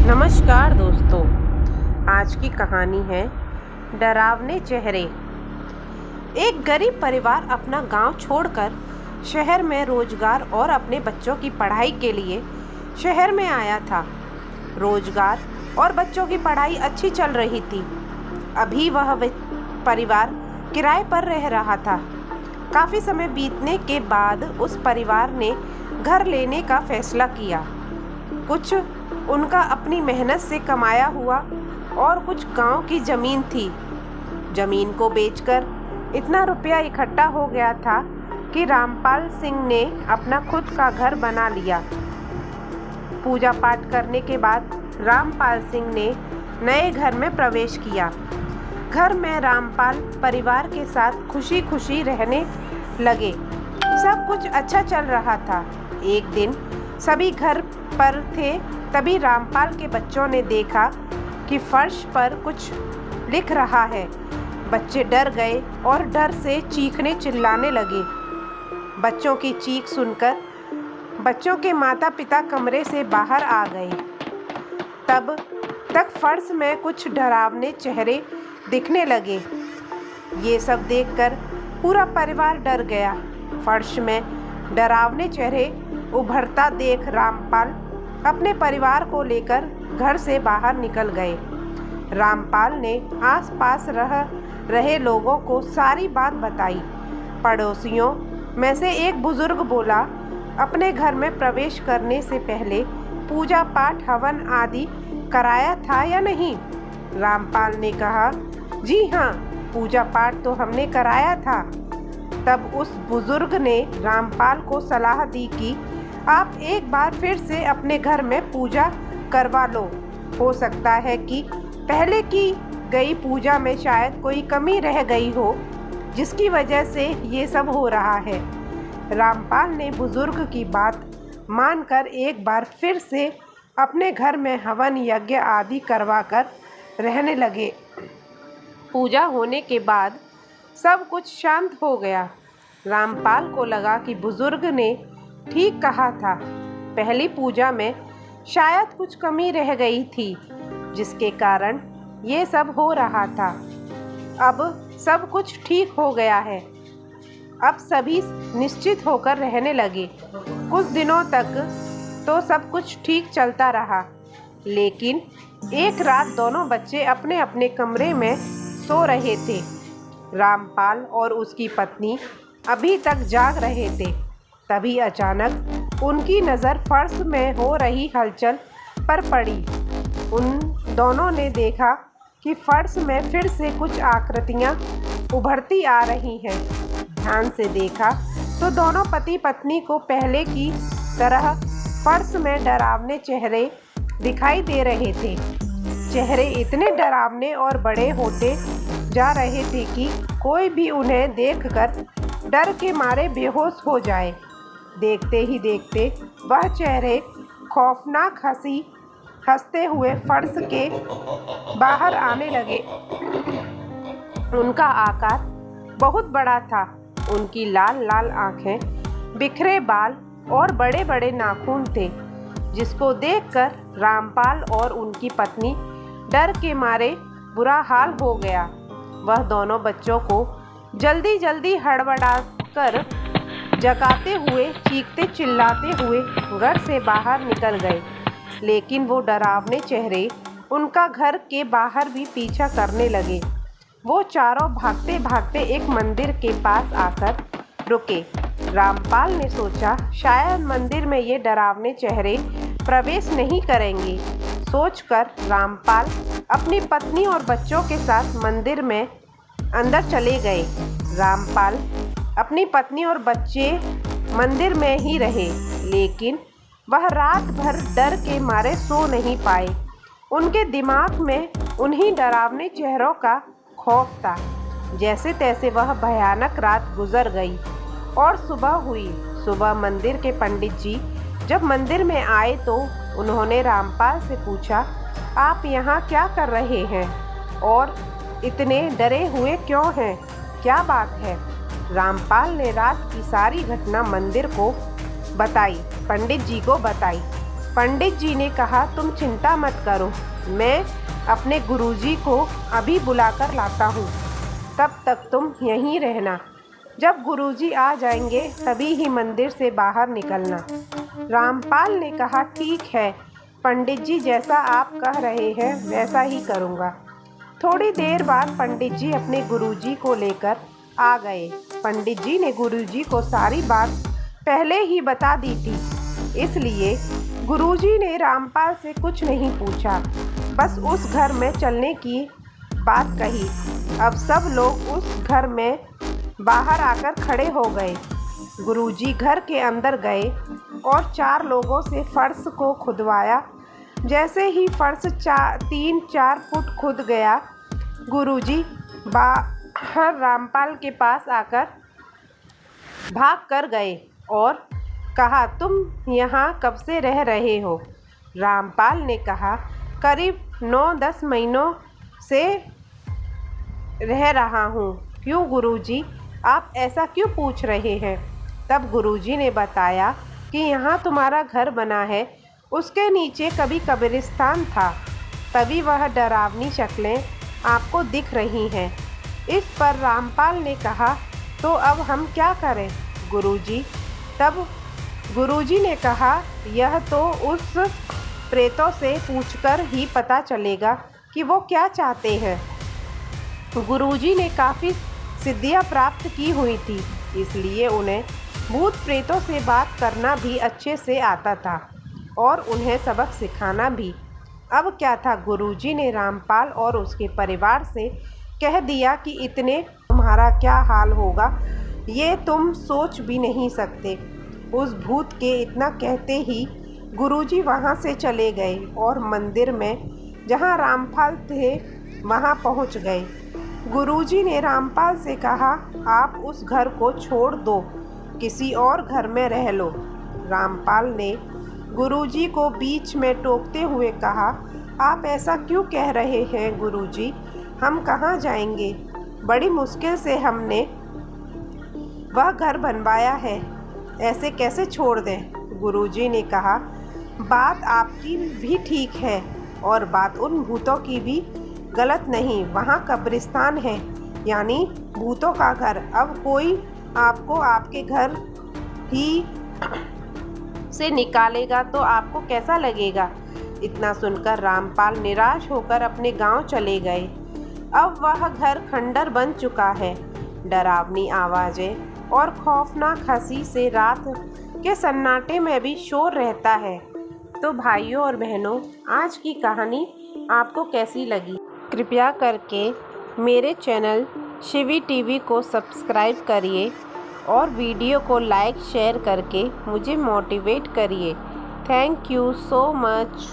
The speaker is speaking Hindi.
नमस्कार दोस्तों, आज की कहानी है डरावने चेहरे। एक गरीब परिवार अपना गांव छोड़कर शहर में रोजगार और अपने बच्चों की पढ़ाई के लिए शहर में आया था। रोजगार और बच्चों की पढ़ाई अच्छी चल रही थी। अभी वह परिवार किराए पर रह रहा था। काफ़ी समय बीतने के बाद उस परिवार ने घर लेने का फैसला किया। कुछ उनका अपनी मेहनत से कमाया हुआ और कुछ गांव की ज़मीन थी। ज़मीन को बेचकर इतना रुपया इकट्ठा हो गया था कि रामपाल सिंह ने अपना खुद का घर बना लिया। पूजा पाठ करने के बाद रामपाल सिंह ने नए घर में प्रवेश किया। घर में रामपाल परिवार के साथ खुशी खुशी रहने लगे। सब कुछ अच्छा चल रहा था। एक दिन सभी घर पर थे, तभी रामपाल के बच्चों ने देखा कि फर्श पर कुछ लिख रहा है। बच्चे डर गए और डर से चीखने चिल्लाने लगे। बच्चों की चीख सुनकर बच्चों के माता पिता कमरे से बाहर आ गए। तब तक फर्श में कुछ डरावने चेहरे दिखने लगे। ये सब देखकर पूरा परिवार डर गया। फर्श में डरावने चेहरे उभरता देख रामपाल अपने परिवार को लेकर घर से बाहर निकल गए। रामपाल ने आसपास रहे लोगों को सारी बात बताई। पड़ोसियों में से एक बुजुर्ग बोला, अपने घर में प्रवेश करने से पहले पूजा पाठ हवन आदि कराया था या नहीं? रामपाल ने कहा, जी हाँ, पूजा पाठ तो हमने कराया था। तब उस बुजुर्ग ने रामपाल को सलाह दी कि आप एक बार फिर से अपने घर में पूजा करवा लो। हो सकता है कि पहले की गई पूजा में शायद कोई कमी रह गई हो, जिसकी वजह से ये सब हो रहा है। रामपाल ने बुजुर्ग की बात मानकर एक बार फिर से अपने घर में हवन यज्ञ आदि करवाकर रहने लगे। पूजा होने के बाद सब कुछ शांत हो गया। रामपाल को लगा कि बुजुर्ग ने ठीक कहा था। पहली पूजा में शायद कुछ कमी रह गई थी, जिसके कारण ये सब हो रहा था। अब सब कुछ ठीक हो गया है। अब सभी निश्चित होकर रहने लगे। कुछ दिनों तक तो सब कुछ ठीक चलता रहा, लेकिन एक रात दोनों बच्चे अपने अपने कमरे में सो रहे थे। रामपाल और उसकी पत्नी अभी तक जाग रहे थे। तभी अचानक उनकी नज़र फर्श में हो रही हलचल पर पड़ी। उन दोनों ने देखा कि फर्श में फिर से कुछ आकृतियाँ उभरती आ रही हैं। ध्यान से देखा तो दोनों पति पत्नी को पहले की तरह फर्श में डरावने चेहरे दिखाई दे रहे थे। चेहरे इतने डरावने और बड़े होते जा रहे थे कि कोई भी उन्हें देखकर डर के मारे बेहोश हो जाए। देखते ही देखते वह चेहरे खौफनाक हंसते हुए फर्श के बाहर आने लगे। उनका आकार बहुत बड़ा था। उनकी लाल लाल आंखें, बिखरे बाल और बड़े बड़े नाखून थे, जिसको देखकर रामपाल और उनकी पत्नी डर के मारे बुरा हाल हो गया। वह दोनों बच्चों को जल्दी जल्दी हड़बड़ाकर जगाते हुए चीखते चिल्लाते हुए घर से बाहर निकल गए। लेकिन वो डरावने चेहरे उनका घर के बाहर भी पीछा करने लगे। वो चारों भागते भागते एक मंदिर के पास आकर रुके। रामपाल ने सोचा, शायद मंदिर में ये डरावने चेहरे प्रवेश नहीं करेंगे। सोचकर रामपाल अपनी पत्नी और बच्चों के साथ मंदिर में अंदर चले गए। रामपाल, अपनी पत्नी और बच्चे मंदिर में ही रहे, लेकिन वह रात भर डर के मारे सो नहीं पाए। उनके दिमाग में उन्हीं डरावने चेहरों का खौफ था। जैसे तैसे वह भयानक रात गुजर गई और सुबह हुई। सुबह मंदिर के पंडित जी जब मंदिर में आए तो उन्होंने रामपाल से पूछा, आप यहाँ क्या कर रहे हैं और इतने डरे हुए क्यों हैं? क्या बात है? रामपाल ने रात की सारी घटना मंदिर को बताई, पंडित जी को बताई। पंडित जी ने कहा, तुम चिंता मत करो, मैं अपने गुरुजी को अभी बुलाकर लाता हूँ, तब तक तुम यहीं रहना। जब गुरुजी आ जाएंगे तभी ही मंदिर से बाहर निकलना। रामपाल ने कहा, ठीक है पंडित जी, जैसा आप कह रहे हैं वैसा ही करूँगा। थोड़ी देर बाद पंडित जी अपने गुरुजी को लेकर आ गए। पंडित जी ने गुरुजी को सारी बात पहले ही बता दी थी, इसलिए गुरुजी ने रामपाल से कुछ नहीं पूछा, बस उस घर में चलने की बात कही। अब सब लोग उस घर में बाहर आकर खड़े हो गए। गुरुजी घर के अंदर गए और 4 लोगों से फर्श को खुदवाया। जैसे ही फर्श 3-4 फुट खुद गया, गुरुजी बाहर रामपाल के पास आकर भाग कर गए और कहा, तुम यहाँ कब से रह रहे हो? रामपाल ने कहा, करीब 9-10 महीनों से रह रहा हूँ। क्यों गुरुजी, आप ऐसा क्यों पूछ रहे हैं? तब गुरुजी ने बताया कि यहाँ तुम्हारा घर बना है, उसके नीचे कभी कब्रिस्तान था, तभी वह डरावनी शक्लें आपको दिख रही हैं। इस पर रामपाल ने कहा, तो अब हम क्या करें गुरुजी? तब गुरुजी ने कहा, यह तो उस प्रेतों से पूछकर ही पता चलेगा कि वो क्या चाहते हैं। गुरुजी ने काफ़ी सिद्धियां प्राप्त की हुई थी, इसलिए उन्हें भूत प्रेतों से बात करना भी अच्छे से आता था और उन्हें सबक सिखाना भी। अब क्या था, गुरुजी ने रामपाल और उसके परिवार से कह दिया कि इतने तुम्हारा क्या हाल होगा ये तुम सोच भी नहीं सकते। उस भूत के इतना कहते ही गुरुजी वहाँ से चले गए और मंदिर में जहाँ रामपाल थे वहाँ पहुँच गए। गुरुजी ने रामपाल से कहा, आप उस घर को छोड़ दो, किसी और घर में रह लो। रामपाल ने गुरुजी को बीच में टोकते हुए कहा, आप ऐसा क्यों कह रहे हैं गुरुजी, हम कहाँ जाएंगे? बड़ी मुश्किल से हमने वह घर बनवाया है, ऐसे कैसे छोड़ दें? गुरुजी ने कहा, बात आपकी भी ठीक है और बात उन भूतों की भी गलत नहीं। वहाँ कब्रिस्तान है, यानी भूतों का घर। अब कोई आपको आपके घर ही से निकालेगा तो आपको कैसा लगेगा? इतना सुनकर रामपाल निराश होकर अपने गांव चले गए। अब वह घर खंडर बन चुका है। डरावनी आवाज़ें और खौफनाक हंसी से रात के सन्नाटे में भी शोर रहता है। तो भाइयों और बहनों, आज की कहानी आपको कैसी लगी? कृपया करके मेरे चैनल शिवी टीवी को सब्सक्राइब करिए और वीडियो को लाइक शेयर करके मुझे मोटिवेट करिए। Thank you so much.